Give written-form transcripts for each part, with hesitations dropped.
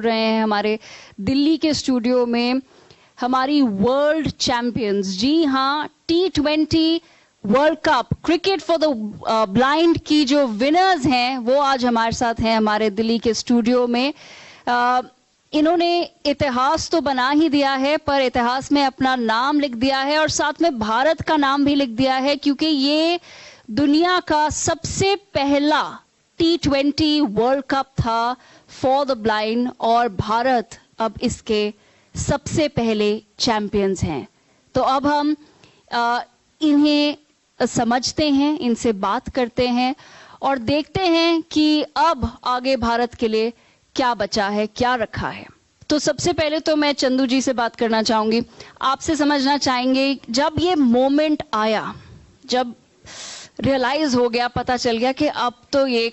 जुड़ रहे हैं हमारे दिल्ली के स्टूडियो में हमारी वर्ल्ड चैंपियंस। जी हाँ, T20 world cup cricket for the blind की जो विनर्स हैं वो आज हमारे साथ हैं हमारे दिल्ली के स्टूडियो में। इन्होंने इतिहास तो बना ही दिया है, पर इतिहास में अपना नाम लिख दिया है और साथ में भारत का नाम भी लिख दिया है, क्योंकि ये दुनिया का सबसे पहला T20 वर्ल्ड कप था फॉर द ब्लाइंड और भारत अब इसके सबसे पहले चैंपियंस हैं। तो अब हम इन्हें समझते हैं, इनसे बात करते हैं और देखते हैं कि अब आगे भारत के लिए क्या बचा है, क्या रखा है। तो सबसे पहले तो मैं चंदू जी से बात करना चाहूंगी। आपसे समझना चाहेंगे, जब ये मोमेंट आया, जब रियलाइज हो गया, पता चल गया कि अब तो ये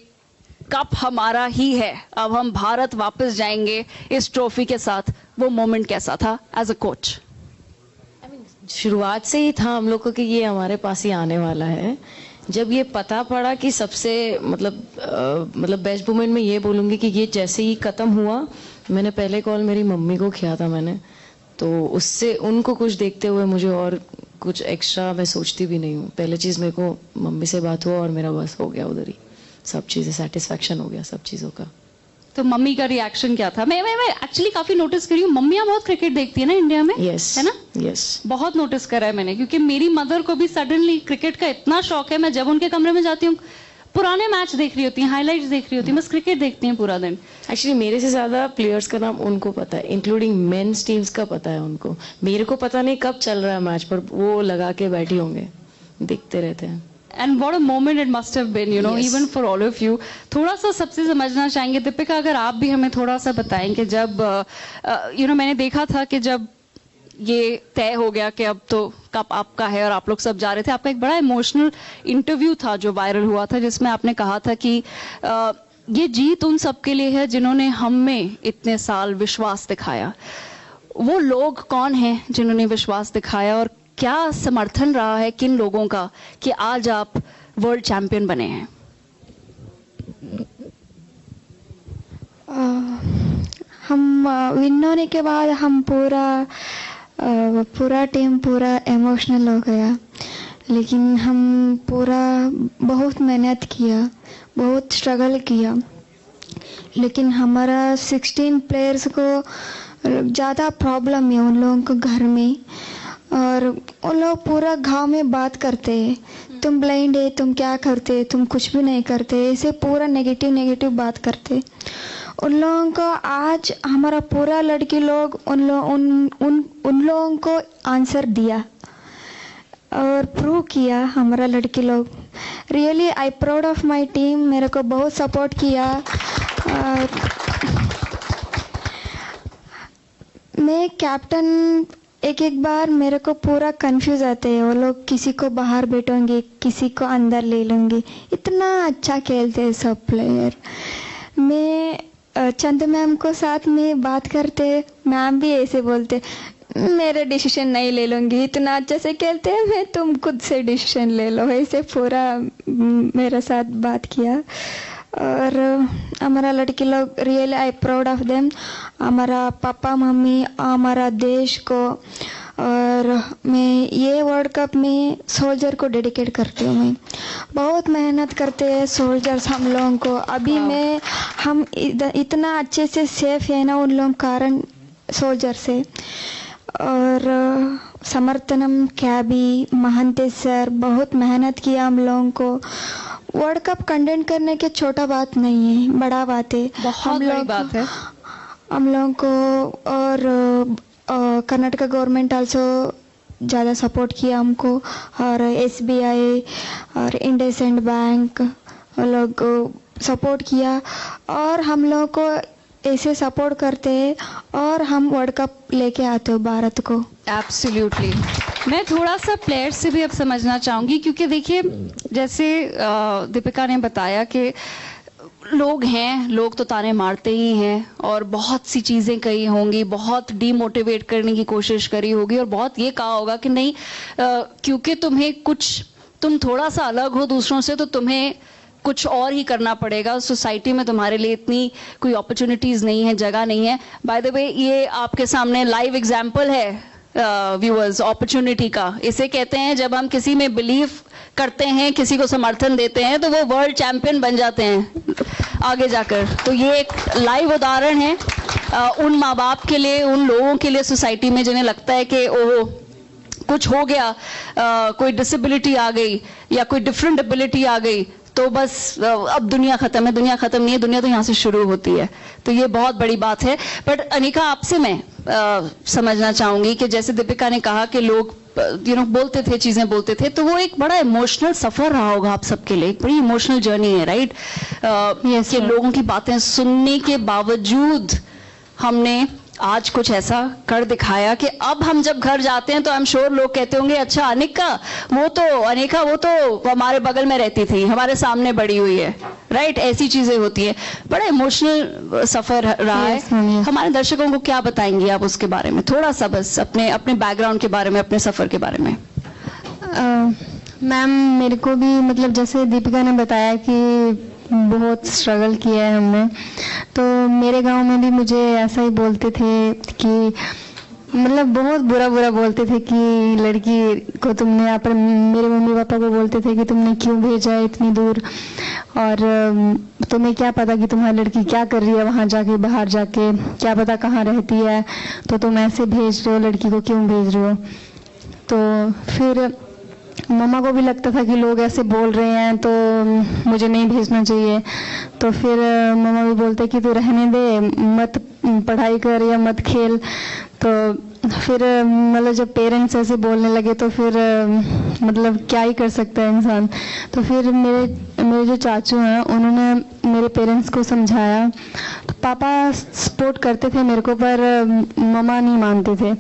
कप हमारा ही है, अब हम भारत वापस जाएंगे इस ट्रॉफी के साथ, वो मोमेंट कैसा था एज अ कोच? शुरुआत से ही था हम लोग को कि ये हमारे पास ही आने वाला है। जब ये पता पड़ा कि सबसे मतलब बेस्ट मोमेंट में ये बोलूँगी कि ये जैसे ही ख़त्म हुआ, मैंने पहले कॉल मेरी मम्मी को किया था मैंने, तो उससे उनको कुछ देखते हुए मुझे और कुछ एक्स्ट्रा मैं सोचती भी नहीं हूँ। पहले चीज़ मेरे को मम्मी से बात हुआ और मेरा बस हो गया, उधर ही सब चीज़ें सेटिस्फैक्शन हो गया सब चीज़ों का। तो मम्मी का रिएक्शन क्या था? मैं एक्चुअली काफी नोटिस करी हूँ, मम्मियाँ बहुत क्रिकेट देखती है ना इंडिया में। यस, है ना? यस, बहुत नोटिस करा है मैंने, क्योंकि मेरी मदर को भी सडनली क्रिकेट का इतना शौक है। मैं जब उनके कमरे में जाती हूँ, पुराने मैच देख रही होती हैं, हाइलाइट्स देख रही होती हैं, बस क्रिकेट देखती हैं पूरा दिन। एक्चुअली मेरे से ज्यादा प्लेयर्स का नाम उनको पता है, इंक्लूडिंग मेंस टीम्स का पता है उनको। मेरे को पता नहीं कब चल रहा है मैच, पर वो लगा के बैठी होंगे, देखते रहते हैं। And what a moment it must have been, you know, Yes. even for all of you. थोड़ा सा सबसे समझना चाहेंगे, दीपिका, अगर आप भी हमें थोड़ा सा बताएं कि जब मैंने देखा था कि जब ये तय हो गया कि अब तो कप आपका है और आप लोग सब जा रहे थे, आपका एक बड़ा इमोशनल इंटरव्यू था जो वायरल हुआ था, जिसमें आपने कहा था कि ये जीत उन सबके लिए है जिन्होंने हम में इतने साल विश्वास दिखाया। वो लोग कौन हैं जिन्होंने विश्वास दिखाया और क्या समर्थन रहा है किन लोगों का कि आज आप वर्ल्ड चैंपियन बने हैं? हम विन होने के बाद हम पूरा टीम पूरा इमोशनल हो गया, लेकिन हम पूरा बहुत मेहनत किया, बहुत स्ट्रगल किया, लेकिन हमारा 16 प्लेयर्स को ज़्यादा प्रॉब्लम है उन लोगों को घर में, और वो लोग पूरा गांव में बात करते हैं, तुम ब्लाइंड है, तुम क्या करते, तुम कुछ भी नहीं करते, ऐसे पूरा नेगेटिव बात करते। उन लोगों को आज हमारा पूरा लड़की लोग उन लोगों को आंसर दिया और प्रूव किया हमारा लड़की लोग। Really I proud of my team, मेरे को बहुत सपोर्ट किया। मैं कैप्टन एक बार मेरे को पूरा कंफ्यूज आते हैं, वो लोग किसी को बाहर बैठेंगे, किसी को अंदर ले लेंगे, इतना अच्छा खेलते हैं सब प्लेयर। मैं चंद मैम को साथ में बात करते, मैम भी ऐसे बोलते, मेरे डिसीजन नहीं ले लूँगी, इतना अच्छे से खेलते हैं, मैं तुम खुद से डिसीजन ले लो, ऐसे पूरा मेरे साथ बात किया। और हमारा लड़की लोग really I proud of them, हमारा पापा मम्मी, हमारा देश को। और मैं ये वर्ल्ड कप में सोल्जर को डेडिकेट करती हूँ। मैं बहुत मेहनत करते हैं सोल्जर्स हम लोगों को, अभी मैं हम इतना अच्छे से सेफ है ना उन लोगों के कारण, सोल्जर से। और समर्थनम कैबी महंते सर बहुत मेहनत किया हम लोगों को। वर्ल्ड कप कंटेंट करने के छोटा बात नहीं है, बड़ा बात है, बहुत बड़ी बात है हम लोगों को। और कर्नाटक गवर्नमेंट आल्सो ज़्यादा सपोर्ट किया हमको, और SBI और इंडसइंड बैंक लोग सपोर्ट किया, और हम लोगों को ऐसे सपोर्ट करते हैं और हम वर्ल्ड कप लेके आते हो भारत को। एब्सोल्युटली। मैं थोड़ा सा प्लेयर्स से भी अब समझना चाहूँगी, क्योंकि देखिए जैसे दीपिका ने बताया कि लोग हैं, लोग तो ताने मारते ही हैं और बहुत सी चीज़ें कही होंगी, बहुत डीमोटिवेट करने की कोशिश करी होगी और बहुत ये कहा होगा कि नहीं क्योंकि तुम थोड़ा सा अलग हो दूसरों से तो तुम्हें कुछ और ही करना पड़ेगा, सोसाइटी में तुम्हारे लिए इतनी कोई अपॉर्चुनिटीज नहीं है, जगह नहीं है। बाय द वे ये आपके सामने लाइव एग्जाम्पल है व्यूअर्स अपॉर्चुनिटी का। इसे कहते हैं जब हम किसी में बिलीव करते हैं, किसी को समर्थन देते हैं, तो वो वर्ल्ड चैंपियन बन जाते हैं आगे जाकर। तो ये एक लाइव उदाहरण है उन माँ बाप के लिए, उन लोगों के लिए सोसाइटी में जिन्हें लगता है कि ओह कुछ हो गया, कोई डिसेबिलिटी आ गई या कोई डिफरेंट एबिलिटी आ गई तो बस अब दुनिया खत्म है। दुनिया खत्म नहीं है, दुनिया तो यहाँ से शुरू होती है। तो ये बहुत बड़ी बात है। बट अनिका, आपसे मैं समझना चाहूंगी कि जैसे दीपिका ने कहा कि लोग बोलते थे, चीजें बोलते थे, तो वो एक बड़ा इमोशनल सफर रहा होगा आप सबके लिए, एक बड़ी इमोशनल जर्नी है, राइट? कि लोगों की बातें सुनने के बावजूद हमने आज कुछ ऐसा कर दिखाया कि अब हम जब घर जाते हैं तो आई एम श्योर लोग कहते होंगे अच्छा अनिका वो तो हमारे बगल में रहती थी, हमारे सामने बड़ी हुई है, राइट? ऐसी चीजें होती है। बड़ा इमोशनल सफर रहा है। हमारे दर्शकों को क्या बताएंगी आप उसके बारे में, थोड़ा सा बस अपने बैकग्राउंड के बारे में, अपने सफर के बारे में? मैम मेरे को भी मतलब जैसे दीपिका ने बताया कि बहुत स्ट्रगल किया है हमने, तो मेरे गांव में भी मुझे ऐसा ही बोलते थे कि मतलब बहुत बुरा बोलते थे कि लड़की को तुमने यहाँ पर, मेरे मम्मी पापा को बोलते थे कि तुमने क्यों भेजा है इतनी दूर, और तुम्हें क्या पता कि तुम्हारी लड़की क्या कर रही है वहाँ जाके, बाहर जाके, क्या पता कहाँ रहती है, तो तुम ऐसे भेज रहे हो, लड़की को क्यों भेज रहे हो? तो फिर मम्मा को भी लगता था कि लोग ऐसे बोल रहे हैं तो मुझे नहीं भेजना चाहिए। तो फिर मम्मा भी बोलते कि तू रहने दे, मत पढ़ाई कर या मत खेल। तो फिर मतलब जब पेरेंट्स ऐसे बोलने लगे तो फिर मतलब क्या ही कर सकता है इंसान। तो फिर मेरे जो चाचू हैं उन्होंने मेरे पेरेंट्स को समझाया। तो पापा सपोर्ट करते थे मेरे को, पर मम्मा नहीं मानते थे।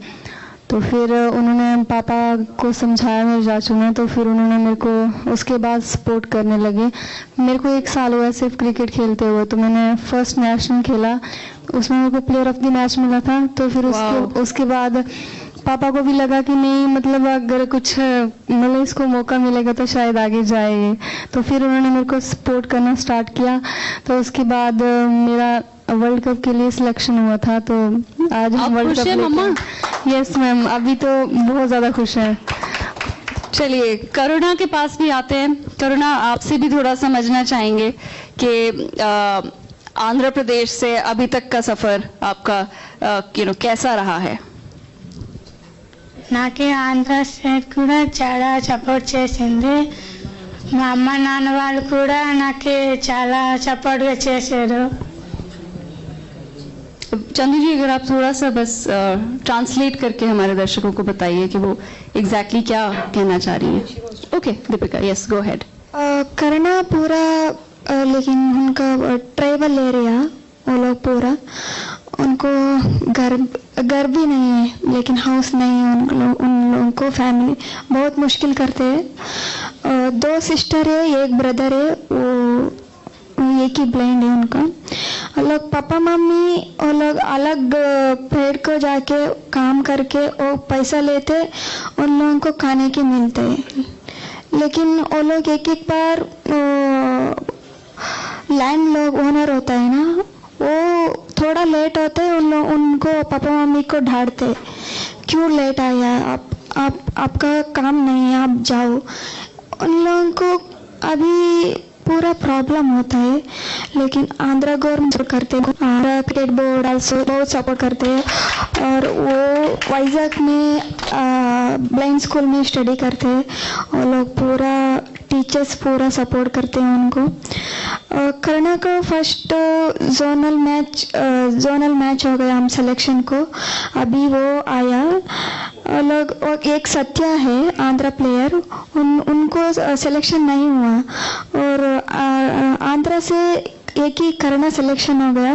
तो फिर उन्होंने पापा को समझाया मेरे चाचू ने, तो फिर उन्होंने मेरे को उसके बाद सपोर्ट करने लगे। मेरे को 1 साल हुआ सिर्फ क्रिकेट खेलते हुए, तो मैंने फर्स्ट नेशनल खेला, उसमें मेरे को प्लेयर ऑफ द मैच मिला था। तो फिर उसके बाद पापा को भी लगा कि नहीं मतलब अगर कुछ मतलब इसको मौका मिलेगा तो शायद आगे जाएगी। तो फिर उन्होंने मेरे को सपोर्ट करना स्टार्ट किया। तो उसके बाद मेरा वर्ल्ड कप के लिए सिलेक्शन हुआ था। तो आज हम वर्ल्ड कप मम्मा? यस मैम, अभी तो बहुत ज़्यादा खुश हैं। चलिए करुणा के पास भी आते हैं। करुणा, आपसे भी थोड़ा समझना चाहेंगे कि आंध्र प्रदेश से अभी तक का सफर आपका कैसा रहा है? నాకే ఆంధ్ర స్టేట్ కూడా చాలా సపోర్ట్ చేసింది. మా అమ్మ నాన్న వాళ్ళు కూడా నాకే చాలా సపోర్ట్గా చేశారు. चंदू जी, अगर आप थोड़ा सा बस ट्रांसलेट करके हमारे दर्शकों को बताइए कि वो एग्जैक्टली क्या कहना चाह रही हैं। Okay Deepika, yes go ahead. करना पूरा लेकिन उनका ट्राइबल एरिया, वो लोग पूरा, उनको घर भी नहीं है, लेकिन हाउस नहीं है उन लोगों को। फैमिली बहुत मुश्किल करते हैं। 2 सिस्टर है, 1 ब्रदर है, वो एक ही ब्लाइंड है उनका। और लोग पापा मम्मी और लोग अलग पेड़ को जाके काम करके वो पैसा लेते, उन लोगों को खाने के मिलते हैं। लेकिन वो लोग एक बार लैंड लोग ओनर होता है ना, वो थोड़ा लेट होते हैं, उनको पापा मम्मी को डांटते, क्यों लेट आया आपका काम नहीं है, आप जाओ। उन लोगों को अभी पूरा प्रॉब्लम होता है, लेकिन आंध्र गवर्नमेंट करते हैं, आंध्र क्रिकेट बोर्ड आल्सो बहुत सपोर्ट करते हैं। और वो वाइजैक में ब्लाइंड स्कूल में स्टडी करते हैं, और लोग पूरा टीचर्स पूरा सपोर्ट करते हैं उनको। करना को फर्स्ट जोनल मैच हो गया हम सिलेक्शन को, अभी वो आया। लोग एक सत्या है आंध्र प्लेयर, उनको सिलेक्शन नहीं हुआ, और आंध्र से एक ही करना सिलेक्शन हो गया।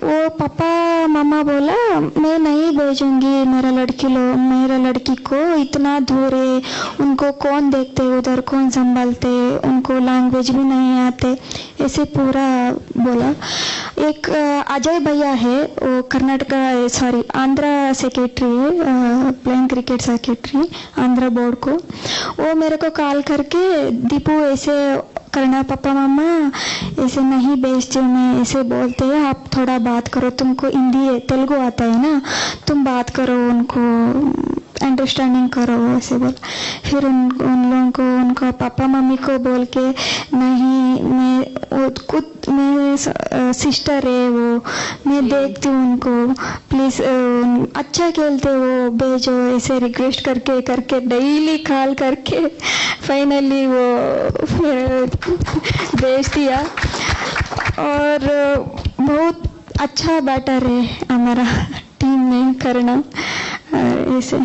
वो पापा मामा बोला मैं नहीं भेजूंगी मेरा लड़की को, इतना दूर है, उनको कौन देखते, उधर कौन संभालते, उनको लैंग्वेज भी नहीं आते, ऐसे पूरा बोला। एक अजय भैया है, वो कर्नाटका आंध्र सेक्रेटरी है, playing cricket secretary Andhra board को। वो मेरे को कॉल करके दीपू ऐसे करना, पापा मामा ऐसे नहीं भेजते, मैं ऐसे बोलते हैं, आप थोड़ा बात करो, तुमको हिंदी तेलुगु आता है ना, तुम बात करो, उनको अंडरस्टैंडिंग करो, ऐसे बोल। फिर उन लोगों को उनको पापा मम्मी को बोल के, नहीं मैं खुद मेरे सिस्टर है वो, मैं देखती हूँ उनको, प्लीज़ अच्छा खेलते वो, भेजो, ऐसे रिक्वेस्ट करके करके डेली कॉल करके फाइनली वो भेज दिया। और बहुत अच्छा बैटर है हमारा टीम में करना ऐसे।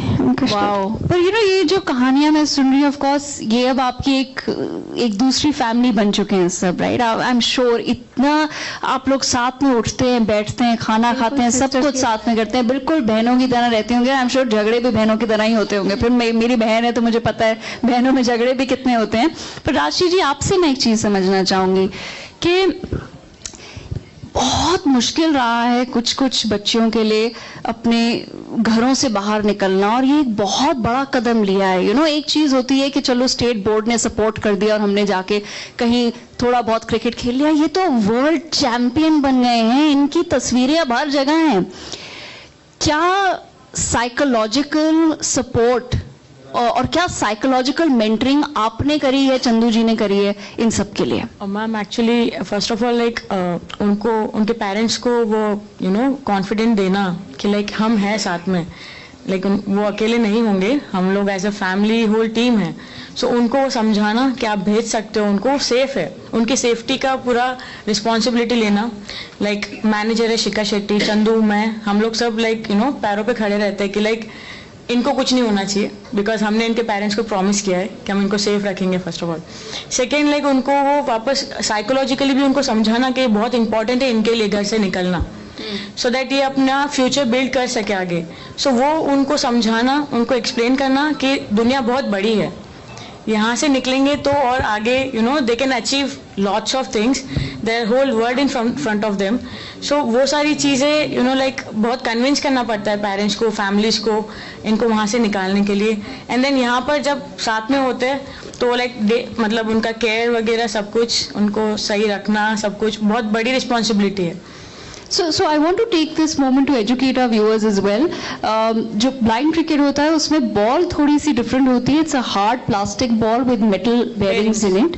वाओ। पर ये जो कहानियां मैं सुन रही हूँ, ऑफ कोर्स ये अब आपकी एक दूसरी फैमिली बन चुके हैं सब, राइट? आई एम श्योर इतना आप लोग साथ में उठते हैं, बैठते हैं, खाना खाते हैं, सब कुछ साथ में करते हैं, बिल्कुल बहनों की तरह रहते होंगे। आई एम श्योर झगड़े भी बहनों की तरह ही होते होंगे। फिर मेरी बहन है तो मुझे पता है बहनों में झगड़े भी कितने होते हैं। पर राशि जी, आपसे मैं एक चीज समझना चाहूंगी कि बहुत मुश्किल रहा है कुछ बच्चियों के लिए अपने घरों से बाहर निकलना, और ये एक बहुत बड़ा कदम लिया है। एक चीज होती है कि चलो स्टेट बोर्ड ने सपोर्ट कर दिया और हमने जाके कहीं थोड़ा बहुत क्रिकेट खेल लिया, ये तो वर्ल्ड चैंपियन बन गए हैं, इनकी तस्वीरें अब हर जगह हैं। क्या साइकोलॉजिकल सपोर्ट और क्या साइकोलॉजिकल मेंटरिंग आपने करी है, चंदू जी ने करी है इन सब के लिए? Ma'am actually first of all उनको, उनके पेरेंट्स को वो कॉन्फिडेंट देना कि हम हैं साथ में, वो अकेले नहीं होंगे, हम लोग as a family whole team है। सो उनको वो समझाना कि आप भेज सकते हो, उनको सेफ है, उनकी सेफ्टी का पूरा रिस्पॉन्सिबिलिटी लेना। मैनेजर है शिखा शेट्टी, चंदू, मैं, हम लोग सब पैरों पे खड़े रहते हैं कि इनको कुछ नहीं होना चाहिए, बिकॉज हमने इनके पेरेंट्स को प्रॉमिस किया है कि हम इनको सेफ रखेंगे फर्स्ट ऑफ ऑल। सेकेंड उनको वो वापस साइकोलॉजिकली भी उनको समझाना कि बहुत इंपॉर्टेंट है इनके लिए घर से निकलना, सो दैट ये अपना फ्यूचर बिल्ड कर सके आगे। सो वो उनको समझाना, उनको एक्सप्लेन करना कि दुनिया बहुत बड़ी है, यहाँ से निकलेंगे तो और आगे they can achieve lots of things, there whole world in front of them. So वो सारी चीज़ें बहुत कन्विंस करना पड़ता है पेरेंट्स को, फैमिलीज को, इनको वहाँ से निकालने के लिए। एंड देन यहाँ पर जब साथ में होते हैं तो उनका केयर वगैरह सब कुछ उनको सही रखना, सब कुछ बहुत बड़ी रिस्पॉन्सिबिलिटी है। So I want to take this moment to educate our viewers as well. जो blind cricket होता है उसमें बॉल थोड़ी सी different होती है. It's a hard plastic ball with metal bearings in it,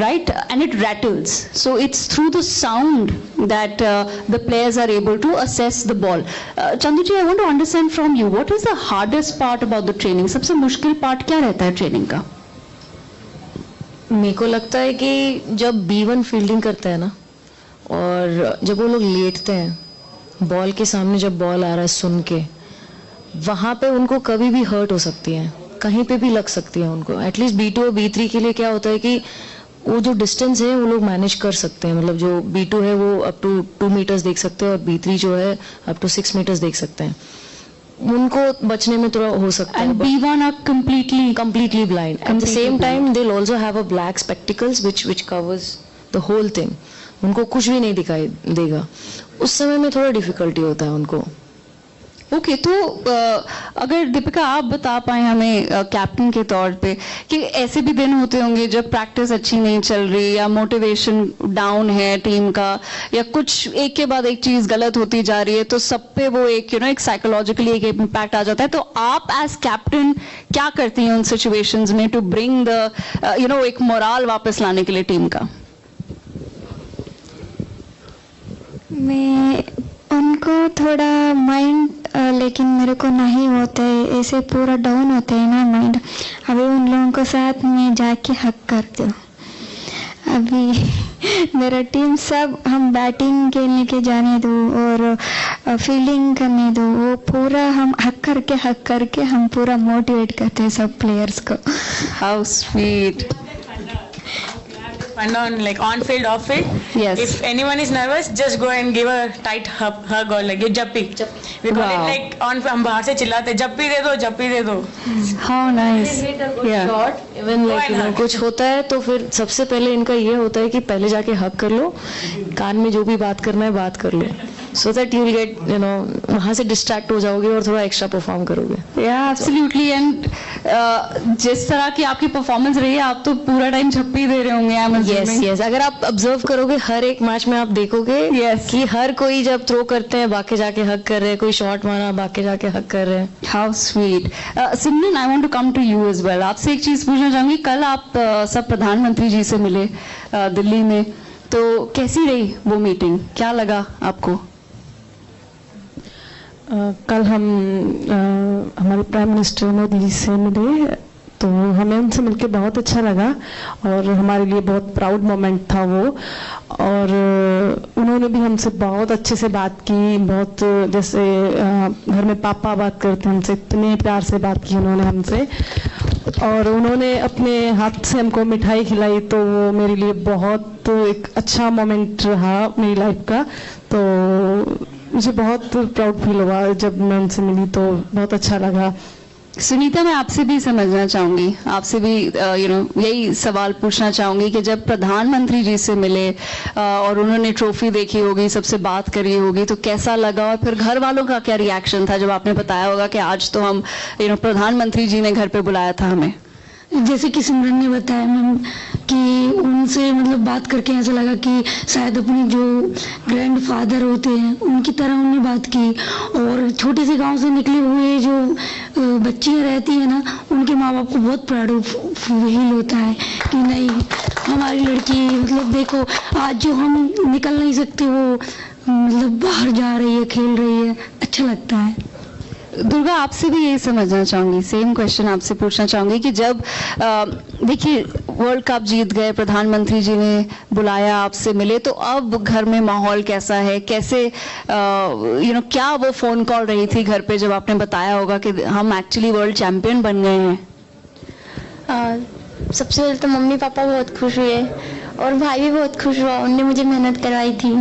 right? And it rattles. So it's through the sound that the players are able to assess the ball. Chandu ji, I want to understand from you, what is the hardest part about the training? सबसे मुश्किल part क्या रहता है training का? मेरे को लगता है कि जब B1 फील्डिंग करता है ना, और जब वो लोग लेटते हैं बॉल के सामने, जब बॉल आ रहा है सुन के, वहाँ पे उनको कभी भी हर्ट हो सकती है, कहीं पे भी लग सकती है उनको। एटलीस्ट B2 और B3 के लिए क्या होता है कि वो जो डिस्टेंस है वो लोग मैनेज कर सकते हैं। जो B2 है वो अप टू 2 मीटर्स देख सकते हैं और B3 जो है अप टू 6 मीटर्स देख सकते हैं। उनको बचने में थोड़ा हो सकता है। And B1 are completely blind. At the same time they'll also have a black spectacles which covers the whole thing. उनको कुछ भी नहीं दिखाई देगा, उस समय में थोड़ा डिफिकल्टी होता है उनको। ओके, तो अगर दीपिका आप बता पाए हमें कैप्टन के तौर पे कि ऐसे भी दिन होते होंगे जब प्रैक्टिस अच्छी नहीं चल रही या मोटिवेशन डाउन है टीम का, या कुछ एक के बाद एक चीज गलत होती जा रही है, तो सब पे वो एक साइकोलॉजिकली एक इम्पैक्ट आ जाता है। तो आप एज कैप्टन क्या करती हैं उन सिचुएशंस में टू ब्रिंग द एक मोराल वापस लाने के लिए टीम का? मैं उनको थोड़ा माइंड, लेकिन मेरे को नहीं होता है, ऐसे पूरा डाउन होता है ना माइंड। अभी उन लोगों को साथ में जाके हक करती हूँ। अभी मेरा टीम सब, हम बैटिंग खेलने के जाने दो और फील्डिंग करने दो, वो पूरा हम हक करके हम पूरा मोटिवेट करते हैं सब प्लेयर्स को। How sweet. And on field, off field. Yes. If anyone is nervous, just go and give a tight hug or you jappi. We call it हम बाहर से चिल्लाते, जप्पी दे दो। How nice. Yeah. इवन कुछ होता है तो फिर सबसे पहले इनका ये होता है कि पहले जाके हग कर लो, कान में जो भी बात करना है बात कर लो। So that you will get वहां से डिस्ट्रैक्ट हो जाओगे और थोड़ा एक्स्ट्रा परफॉर्म करोगे। या एब्सोल्युटली। एंड जिस तरह की आपकी परफॉर्मेंस रही है, आप तो पूरा टाइम छप्पी दे रहे होंगे। यस, अगर आप ऑब्जर्व करोगे हर एक मैच में आप देखोगे कि हर कोई जब थ्रो करते हैं बाकी जाके हक कर रहे हैं, कोई शॉट मारा बाकी जाके हक कर रहे हैं। How sweet. Simran, I want to come to you as well. आपसे एक चीज पूछना चाहूंगी, कल आप सब प्रधानमंत्री जी से मिले दिल्ली में, तो कैसी रही वो मीटिंग, क्या लगा आपको? कल हम हमारे प्राइम मिनिस्टर मोदी जी से मिले, तो हमें उनसे मिलकर बहुत अच्छा लगा और हमारे लिए बहुत प्राउड मोमेंट था वो। और उन्होंने भी हमसे बहुत अच्छे से बात की, बहुत जैसे घर में पापा बात करते हैं हमसे, इतने प्यार से बात की उन्होंने हमसे। और उन्होंने अपने हाथ से हमको मिठाई खिलाई, तो वो मेरे लिए बहुत एक अच्छा मोमेंट रहा मेरी लाइफ का। तो मुझे बहुत प्राउड फील हुआ जब मैं उनसे मिली, तो बहुत अच्छा लगा। सुनीता, मैं आपसे भी समझना चाहूंगी, आपसे भी यही सवाल पूछना चाहूंगी कि जब प्रधानमंत्री जी से मिले और उन्होंने ट्रॉफी देखी होगी, सबसे बात करी होगी, तो कैसा लगा? और फिर घर वालों का क्या रिएक्शन था जब आपने बताया होगा कि आज तो हम प्रधानमंत्री जी ने घर पे बुलाया था हमें? जैसे कि सिमरन ने बताया मैम कि उनसे मतलब बात करके ऐसा लगा कि शायद अपने जो ग्रैंड फादर होते हैं उनकी तरह उन्होंने बात की। और छोटे से गांव से निकले हुए जो बच्चियां रहती हैं ना, उनके माँ बाप को बहुत प्राउड फील होता है कि नहीं, हमारी लड़की मतलब देखो आज जो हम निकल नहीं सकते वो मतलब बाहर जा रही है, खेल रही है, अच्छा लगता है। दुर्गा, आपसे भी यही समझना चाहूंगी, सेम क्वेश्चन आपसे पूछना चाहूंगी कि जब देखिए वर्ल्ड कप जीत गए, प्रधानमंत्री जी ने बुलाया, आपसे मिले, तो अब घर में माहौल कैसा है? कैसे क्या वो फोन कॉल रही थी घर पे जब आपने बताया होगा कि हम एक्चुअली वर्ल्ड चैंपियन बन गए हैं? सबसे पहले तो मम्मी पापा बहुत खुश हुए और भाई भी बहुत खुश हुआ, उनने मुझे मेहनत करवाई थी।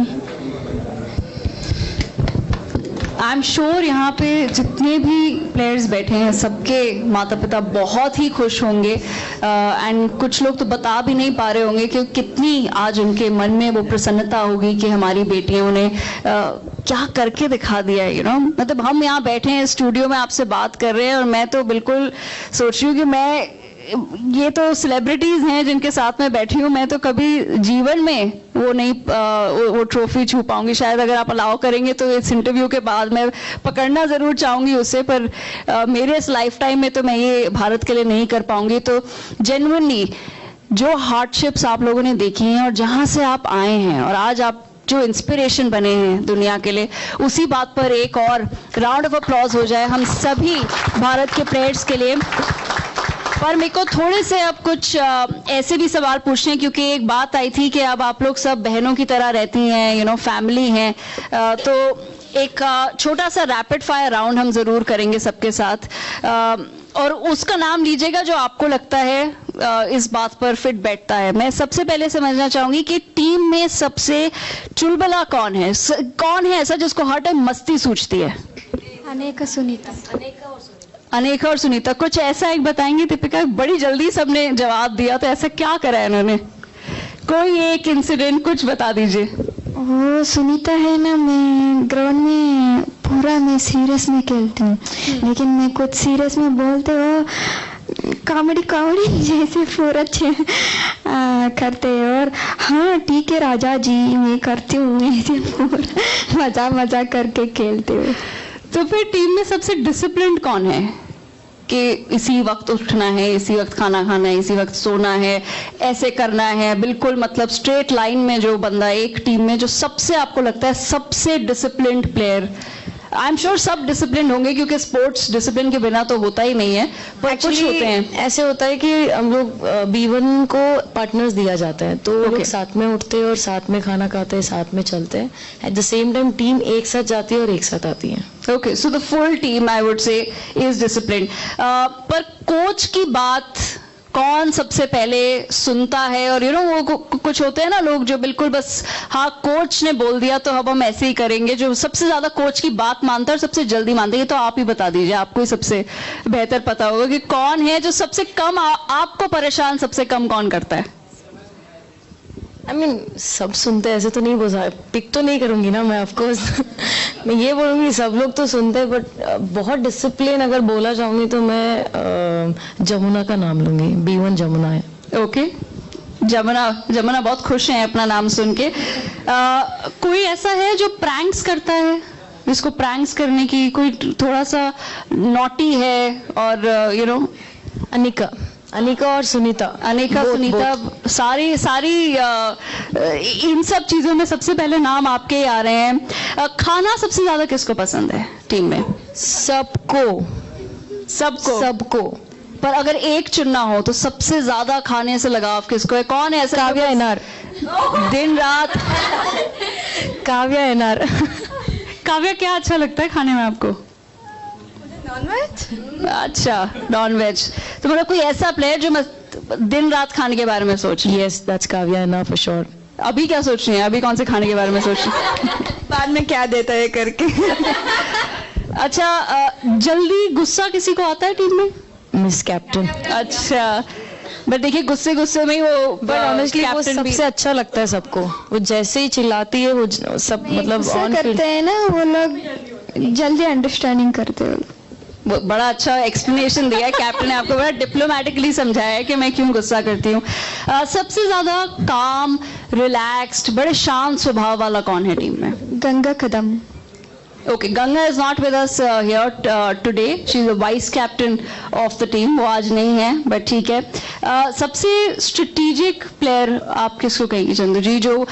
आई एम श्योर यहाँ पे जितने भी प्लेयर्स बैठे हैं सबके माता पिता बहुत ही खुश होंगे। एंड कुछ लोग तो बता भी नहीं पा रहे होंगे कि कितनी आज उनके मन में वो प्रसन्नता होगी कि हमारी बेटियों ने क्या करके दिखा दिया है। मतलब हम यहाँ बैठे हैं स्टूडियो में आपसे बात कर रहे हैं और मैं तो बिल्कुल सोच रही हूँ कि ये तो सेलिब्रिटीज हैं जिनके साथ मैं बैठी हूँ, मैं तो कभी जीवन में वो नहीं वो ट्रॉफी छू पाऊंगी। शायद अगर आप अलाउ करेंगे तो इस इंटरव्यू के बाद मैं पकड़ना जरूर चाहूंगी उसे, पर मेरे इस लाइफ टाइम में तो मैं ये भारत के लिए नहीं कर पाऊंगी। तो जेन्युइनली जो हार्डशिप्स आप लोगों ने देखी हैं और जहां से आप आए हैं और आज आप जो इंस्पिरेशन बने हैं दुनिया के लिए, उसी बात पर एक और राउंड ऑफ अप्लॉज हो जाए हम सभी भारत के प्लेयर्स के लिए। पर मेरे को थोड़े से अब कुछ ऐसे भी सवाल पूछने, क्योंकि एक बात आई थी कि अब आप लोग सब बहनों की तरह रहती हैं, फैमिली हैं, तो एक छोटा सा रैपिड फायर राउंड हम जरूर करेंगे सबके साथ, और उसका नाम लीजिएगा जो आपको लगता है इस बात पर फिट बैठता है। मैं सबसे पहले समझना चाहूंगी कि टीम में सबसे चुलबुला कौन है? कौन है ऐसा जिसको हर टाइम मस्ती सूझती है? अनेका, सुनीता। अनेका और सुनीता। कुछ ऐसा एक बताएंगे? दीपिका, बड़ी जल्दी सबने जवाब दिया, तो ऐसा क्या करा है इन्होंने? कोई एक इंसिडेंट कुछ बता दीजिए। वो सुनीता है ना, मैं ग्राउंड में पूरा मैं सीरियस में खेलती हूँ, लेकिन मैं कुछ सीरियस में बोलते हो कॉमेडी जैसे पूरा करते हैं। और हाँ ठीक है राजा जी, मैं करती हूँ, ऐसे पूरा मजा करके खेलते हो। तो फिर टीम में सबसे डिसिप्लिन्ड कौन है कि इसी वक्त उठना है, इसी वक्त खाना खाना है, इसी वक्त सोना है, ऐसे करना है, बिल्कुल मतलब स्ट्रेट लाइन में जो बंदा एक टीम में जो सबसे आपको लगता है सबसे disciplined player? I am sure सब डिसिप्लिन होंगे क्योंकि स्पोर्ट्स डिसिप्लिन के बिना तो होता ही नहीं है, पर कुछ होते हैं। ऐसे होता है कि हम लोग B1 को पार्टनर्स दिया जाता है, तो लोग साथ में उठते हैं और साथ में खाना खाते हैं, साथ में चलते हैं। At the same time team एक साथ जाती है और एक साथ आती है। Okay, so the full team I would say is disciplined. पर कोच की बात कौन सबसे पहले सुनता है? और वो कुछ होते हैं ना लोग जो बिल्कुल बस हाँ कोच ने बोल दिया तो अब हम ऐसे ही करेंगे, जो सबसे ज्यादा कोच की बात मानता है और सबसे जल्दी मानता है। ये तो आप ही बता दीजिए, आपको ही सबसे बेहतर पता होगा कि कौन है जो सबसे कम आपको परेशान सबसे कम कौन करता है? आई मीन सब सुनते ऐसे तो नहीं बोला, पिक तो नहीं करूंगी ना मैं, ऑफ कोर्स मैं ये बोलूंगी सब लोग तो सुनते हैं, बट बहुत डिसिप्लिन अगर बोला जाऊंगी तो मैं जमुना का नाम लूंगी। B1 जमुना है। ओके, जमुना बहुत खुश हैं अपना नाम सुन के। कोई ऐसा है जो प्रैंक्स करता है, जिसको प्रैंक्स करने की कोई थोड़ा सा नॉटी है? और यू नो अनिका और सुनीता, सुनीता सारी इन सब चीजों में सबसे पहले नाम आपके ही आ रहे हैं। खाना सबसे ज्यादा किसको पसंद है टीम में? सबको। पर अगर एक चुनना हो तो सबसे ज्यादा खाने से लगाव किसको है? कौन है ऐसा? काव्या एनार। दिन रात काव्या एनार। काव्या, क्या अच्छा लगता है खाने में आपको? नॉनवेज। अच्छा, नॉनवेज। तो मतलब कोई ऐसा प्लेयर जो दिन रात खाने के बारे में सोच? यस, दैट्स काव्या एनार फॉर श्योर। अभी क्या सोच रही हैं? अभी कौन से खाने के बारे में सोच रही हैं? बाद में क्या देता है करके। अच्छा, जल्दी गुस्सा किसी को आता है टीम में? Miss captain. अच्छा, बट देखिए गुस्से में ही वो, बट ऑनेस्टली वो सबसे अच्छा लगता है सबको। वो जैसे ही चिल्लाती है वो सब मतलब ऑन करते हैं ना वो लोग, जल्दी अंडरस्टैंडिंग करते हैं। बड़ा अच्छा एक्सप्लेनेशन दिया है कैप्टन ने आपको, बड़ा डिप्लोमेटिकली समझाया है कि मैं क्यों गुस्सा करती हूँ। सबसे ज्यादा काम, रिलैक्स्ड, बड़े शांत स्वभाव वाला कौन है टीम में? गंगा कदम। Okay, Ganga is not with us here today. She's the vice captain of the team. वो आज नहीं है, but ठीक है। सबसे strategic player आप किसको कहेंगे चंदू जी, जो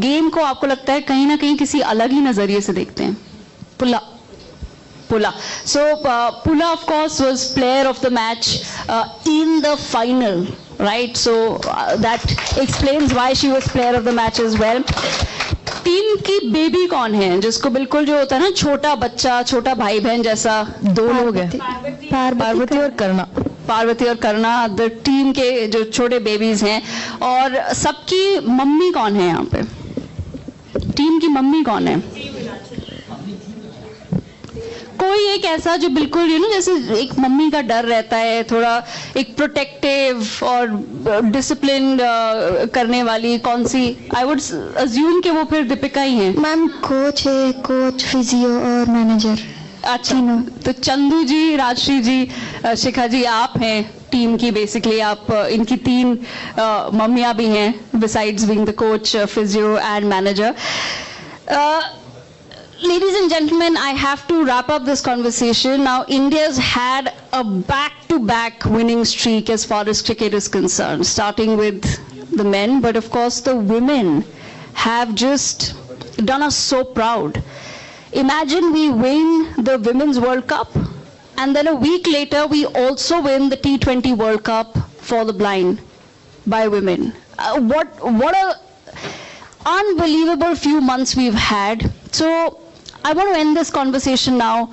गेम को आपको लगता है कहीं ना कहीं किसी अलग ही नजरिए से देखते हैं? Pula. So Pula of course was player of the match in the final, right? So that explains why she was player of the match as well. Team की बेबी कौन है, जिसको बिल्कुल जो होता है ना छोटा बच्चा, छोटा भाई बहन जैसा? दो लोग हैं, पार्वती और करना द टीम के जो छोटे बेबीज हैं। और सबकी मम्मी कौन है यहाँ पे? टीम की मम्मी कौन है? कोई एक ऐसा जो बिल्कुल जैसे एक मम्मी का डर रहता है, थोड़ा एक प्रोटेक्टिव और डिसिप्लिन करने वाली, कौन सी? आई वुड अज्यूम कि वो फिर दीपिका ही है। मैम कोच है, कोच, फिजियो और मैनेजर। अच्छा, तो चंदू जी, राजश्री जी, शिखा जी, आप हैं टीम की बेसिकली, आप इनकी 3 मम्मियां भी हैं besides being the coach, physio and manager. Ladies and gentlemen, I have to wrap up this conversation. Now, India's had a back-to-back winning streak as far as cricket is concerned, starting with the men, but of course the women have just done us so proud. Imagine we win the Women's World Cup, and then a week later we also win the T20 World Cup for the blind by women. What a unbelievable few months we've had. So I want to end this conversation now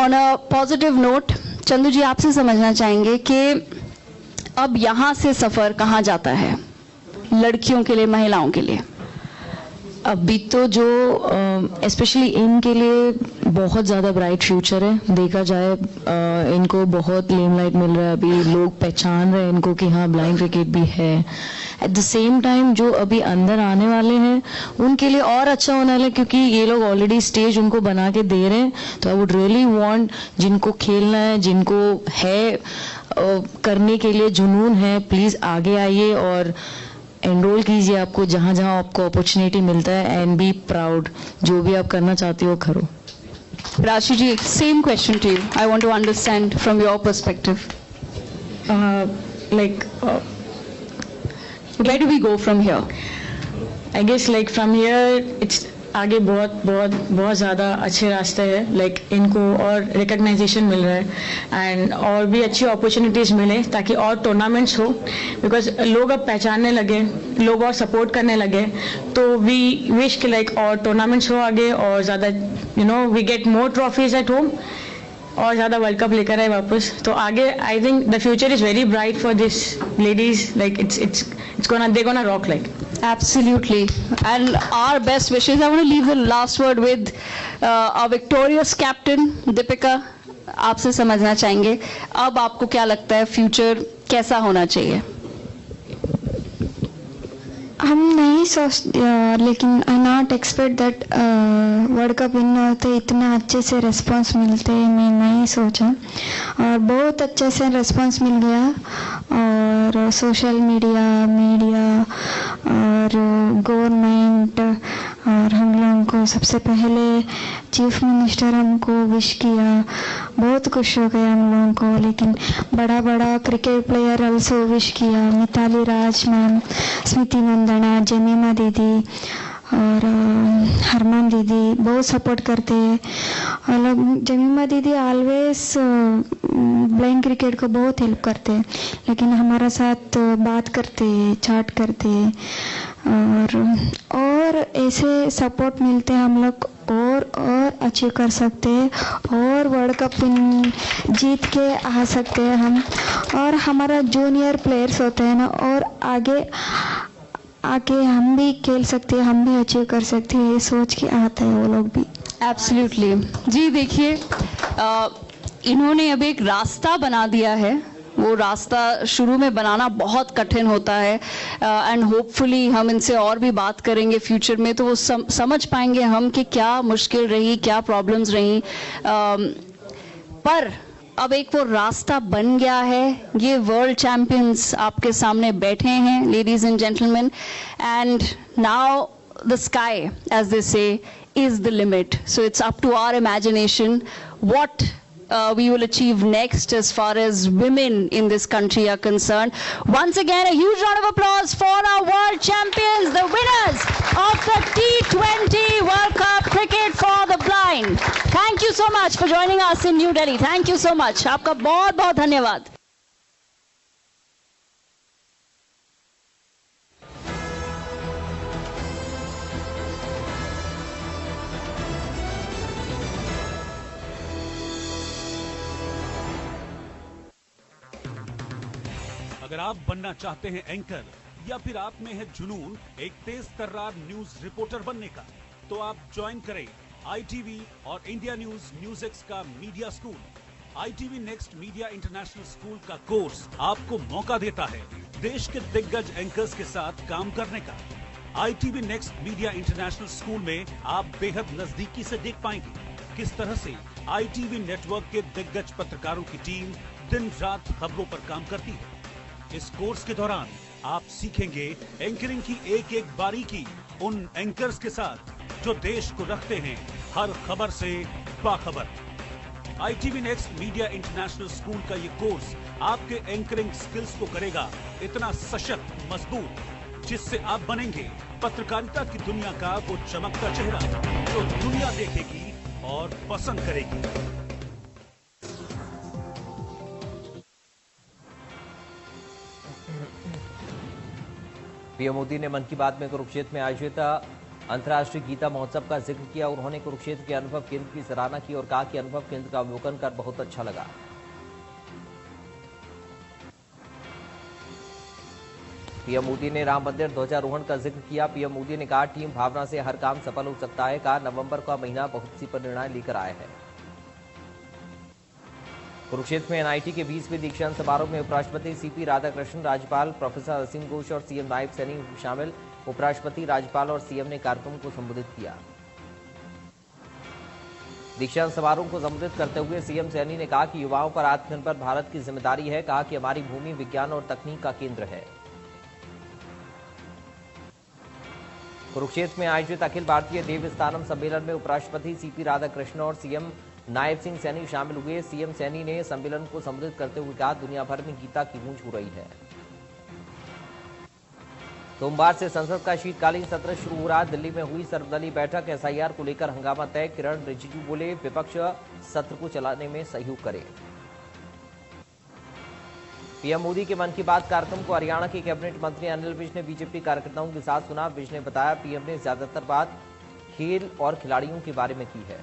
on a positive note. Chandu ji, आपसे समझना चाहेंगे कि अब यहाँ से सफर कहाँ जाता है लड़कियों के लिए, महिलाओं के लिए? अभी तो जो स्पेशली इनके लिए बहुत ज़्यादा ब्राइट फ्यूचर है। देखा जाए इनको बहुत लेमलाइट मिल रहा है, अभी लोग पहचान रहे हैं इनको कि हाँ ब्लाइंड क्रिकेट भी है। एट द सेम टाइम जो अभी अंदर आने वाले हैं उनके लिए और अच्छा होने वाला है, क्योंकि ये लोग ऑलरेडी स्टेज उनको बना के दे रहे हैं। तो आई वुड रियली वांट, जिनको खेलना है, जिनको है करने के लिए जुनून है, प्लीज़ आगे आइए और एनरोल कीजिए आपको जहाँ जहाँ आपको अपॉर्चुनिटी मिलता है, एंड बी प्राउड। जो भी आप करना चाहते हो करो। Rashi ji, same question to you. I want to understand from your perspective, where do we go from here? I guess like from here it's आगे बहुत ज़्यादा अच्छे रास्ते हैं। लाइक इनको और रिकग्नाइजेशन मिल रहा है एंड और भी अच्छी अपॉर्चुनिटीज़ मिले ताकि और टूर्नामेंट्स हो, बिकॉज लोग अब पहचानने लगे, लोग और सपोर्ट करने लगे। तो वी विश कि लाइक और टूर्नामेंट्स हो आगे और ज़्यादा we get more trophies at home और ज़्यादा वर्ल्ड कप लेकर आए वापस। तो आगे I think the future is very bright for this ladies. Like they're gonna rock like. Absolutely, and our best wishes. I want to leave the last word with our victorious captain Deepika. आपसे समझना चाहेंगे अब आपको क्या लगता है future कैसा होना चाहिए? हम नहीं सोच लेकिन I not expect that world cup win होते इतना अच्छे से रिस्पांस मिलते मैं नहीं सोचा और बहुत अच्छे से रिस्पांस मिल गया और सोशल मीडिया और गवर्नमेंट और हम लोगों को सबसे पहले चीफ मिनिस्टर हमको विश किया बहुत खुश हो गया हम लोगों को लेकिन बड़ा क्रिकेट प्लेयर आल्सो विश किया मिताली राज मैम स्मृति नंदना जमीमा दीदी और हरमान दीदी बहुत सपोर्ट करते हैं और लोग जमीमा दीदी ऑलवेज ब्लाइंड क्रिकेट को बहुत हेल्प करते हैं लेकिन हमारा साथ बात करते चैट करते और ऐसे सपोर्ट मिलते हैं हम लोग और अचीव कर सकते हैं और वर्ल्ड कप जीत के आ सकते हैं हम और हमारा जूनियर प्लेयर्स होते हैं ना और आगे हम भी खेल सकते हैं हम भी अचीव कर सकते हैं ये सोच के आते हैं वो लोग भी। एब्सोल्युटली जी। देखिए इन्होंने अब एक रास्ता बना दिया है, वो रास्ता शुरू में बनाना बहुत कठिन होता है एंड होपफुली हम इनसे और भी बात करेंगे फ्यूचर में तो वो समझ पाएंगे हम कि क्या मुश्किल रही, क्या प्रॉब्लम्स रही, पर अब एक वो रास्ता बन गया है। ये वर्ल्ड चैंपियंस आपके सामने बैठे हैं ladies and gentleman and now the sky as they say is the limit. So it's up to our imagination what we will achieve next as far as women in this country are concerned. Once again, a huge round of applause for our world champions, the winners of the T20 World Cup Cricket for the Blind. Thank you so much for joining us in New Delhi. Thank you so much. आपका बहुत बहुत धन्यवाद। अगर आप बनना चाहते हैं anchor या फिर आप में है जुनून एक तेज तर्रार न्यूज रिपोर्टर बनने का, तो आप ज्वाइन करें ITV और इंडिया न्यूज एक्स का media school. ITV next media international school का कोर्स आपको मौका देता है देश के दिग्गज एंकर्स के साथ काम करने का। ITV next media international school में आप बेहद नजदीकी से देख पाएंगे किस तरह से ITV नेटवर्क के दिग्गज पत्रकारों की टीम दिन रात खबरों पर काम करती है। इस कोर्स के दौरान आप सीखेंगे एंकरिंग की एक एक बारीकी उन एंकर्स के साथ जो देश को रखते हैं हर खबर से बाखबर। ITV next media international school का ये कोर्स आपके एंकरिंग स्किल्स को करेगा इतना सशक्त मजबूत जिससे आप बनेंगे पत्रकारिता की दुनिया का वो चमकता चेहरा जो दुनिया देखेगी और पसंद करेगी। पीएम मोदी ने मन की बात में कुरुक्षेत्र में आयोजित अंतर्राष्ट्रीय गीता महोत्सव का जिक्र किया। उन्होंने कुरुक्षेत्र के अनुभव केंद्र की सराहना की और कहा कि अनुभव केंद्र का अवलोकन कर बहुत अच्छा लगा। पीएम मोदी ने राम मंदिर ध्वजारोहण का जिक्र किया। पीएम मोदी ने कहा टीम भावना से हर काम सफल हो सकता है। कहा नवंबर का महीना बहुत सी परिणाम लेकर आया है। कुरुक्षेत्र में NIT के 20वें दीक्षांत समारोह में उपराष्ट्रपति CP राधाकृष्णन, राज्यपाल प्रोफेसर असीम घोष और CM नायब सैनी शामिल। उपराष्ट्रपति, राज्यपाल और CM ने कार्यक्रम को संबोधित किया। दीक्षांत समारोह को संबोधित करते हुए CM सैनी ने कहा कि युवाओं पर आत्मनिर्भर भारत की जिम्मेदारी है। कहा कि हमारी भूमि विज्ञान और तकनीक का केंद्र है। कुरुक्षेत्र में आयोजित अखिल भारतीय देवस्थानम सम्मेलन में उपराष्ट्रपति CP राधाकृष्णन और CM नायब सिंह सैनी शामिल हुए। CM सैनी ने सम्मेलन को संबोधित करते हुए कहा दुनिया भर में गीता की गूंज हो रही है। सोमवार से संसद का शीतकालीन सत्र शुरू हो रहा। दिल्ली में हुई सर्वदलीय बैठक। SIR को लेकर हंगामा तय। किरण रिजिजू बोले विपक्ष सत्र को चलाने में सहयोग करे। पीएम मोदी के मन की बात कार्यक्रम को हरियाणा के कैबिनेट मंत्री अनिल विज ने बीजेपी कार्यकर्ताओं के साथ सुना। विज ने बताया पीएम ने ज्यादातर बात खेल और खिलाड़ियों के बारे में की है।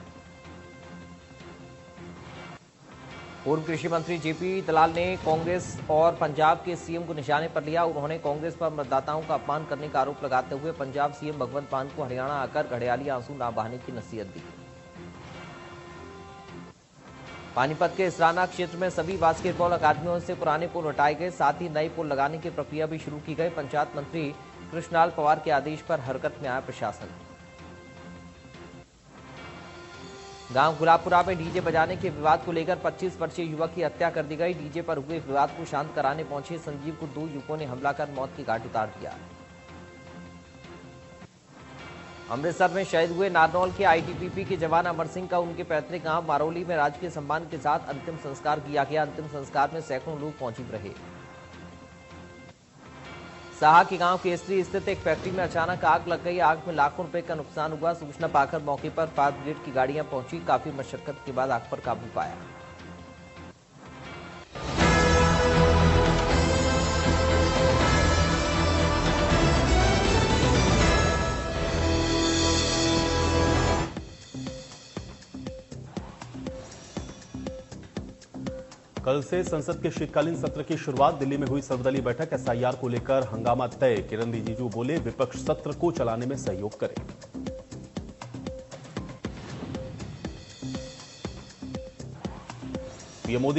पूर्व कृषि मंत्री JP दलाल ने कांग्रेस और पंजाब के CM को निशाने पर लिया। उन्होंने कांग्रेस पर मतदाताओं का अपमान करने का आरोप लगाते हुए पंजाब CM भगवंत मान को हरियाणा आकर घड़ियाली आंसू न बहाने की नसीहत दी। पानीपत के इसराना क्षेत्र में सभी बास्केटबॉल अकादमियों से पुराने पोल हटाए गए। साथ ही नए पोल लगाने की प्रक्रिया भी शुरू की गई। पंचायत मंत्री कृष्णलाल पवार के आदेश पर हरकत में आया प्रशासन। गांव गुलाबपुरा में डीजे बजाने के विवाद को लेकर 25 वर्षीय युवक की हत्या कर दी गई। डीजे पर हुए विवाद को शांत कराने पहुंचे संजीव को 2 युवकों ने हमला कर मौत की घाट उतार दिया। अमृतसर में शहीद हुए नारनौल के आईटीबीपी के जवान अमर सिंह का उनके पैतृक गांव मारोली में राजकीय सम्मान के साथ अंतिम संस्कार किया गया। अंतिम संस्कार में सैकड़ों लोग मौजूद रहे। साहा के गांव केसरी स्थित एक फैक्ट्री में अचानक आग लग गई। आग में लाखों रुपए का नुकसान हुआ। सूचना पाकर मौके पर फायर ब्रिगेड की गाड़ियां पहुंची। काफी मशक्कत के बाद आग पर काबू पाया। कल से संसद के शीतकालीन सत्र की शुरुआत। दिल्ली में हुई सर्वदलीय बैठक। एसआईआर को लेकर हंगामा तय। किरण रिजिजू बोले, विपक्ष सत्र को चलाने में सहयोग करे। पीएम मोदी